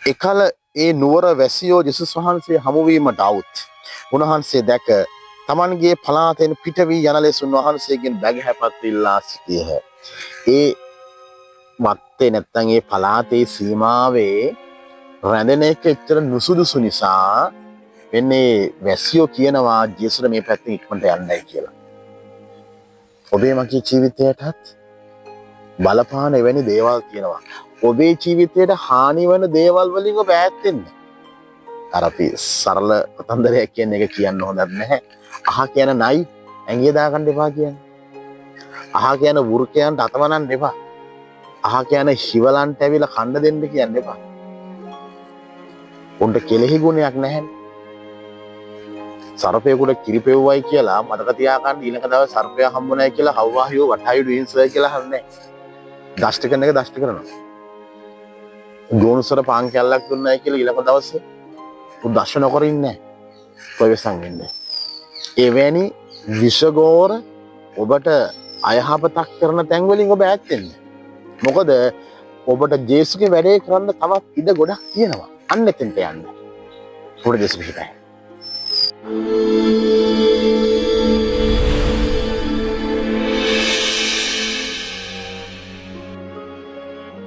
එකල ඒ නුවර වැසියෝ යේසුස් වහන්සේ හමුවීමට આવුත් උන්වහන්සේ දැක තමන්ගේ පලාතෙන් පිට වී යන ලෙස උන්වහන්සේගෙන් බැගහැපත් ඉල්ලා සිටියහ. ඒ මත්තේ නැත්තම් ඒ පලාතේ සීමාවේ රැඳෙන එක එච්චර නුසුදුසු නිසා වෙන්නේ වැසියෝ කියනවා ජේසුස් මේ පැත්තෙන් ඉක්මනට යන්නයි කියලා. ඔබේ මගේ ජීවිතයටත් බලපාන එවැනි දේවල් තියෙනවා. ඔබේ ජීවිතයට හානි වෙන දේවල් වලින් ඔබ ඈත් වෙන්න. අර අපි සරල කතන්දරයක් කියන එක කියන්න හොඳක් නැහැ. අහ කියන නයි ඇඟේ දාගන්න එපා කියන්නේ. අහ කියන වෘකයන්ට අතවනන්න එපා. අහ කියන හිවලන්ට ඇවිල්ලා කන්න දෙන්න කියන්න එපා. උන්ට කෙලෙහි ගුණයක් නැහැ. සර්පයෙකුට කිරිපෙව්වයි කියලා මතක තියාගන්න ඊළඟ දවසේ සර්පයා හම්බුනායි කියලා හව්වාහියෝ වටායු ඩින්සර් කියලා හන්නේ. දෂ්ට කරන එක දෂ්ට කරනවා. ගෝනුසර පාන් කැල්ලක් දුන්නයි කියලා ඊළඟ දවසේ උ දෂ්ට නොකර ඉන්නේ නැහැ. ප්‍රවේශම් වෙන්නේ. එවැනි විෂගෝර ඔබට අයහපතක් කරන තැන් වලින් ඔබ ඈත් වෙන්න. මොකද ඔබට ජේසුගේ වැඩේ කරන්න තවත් ඉඩ ගොඩක් තියෙනවා. අන්න එතෙන්ට යන්න. පොඩි දෙයක්.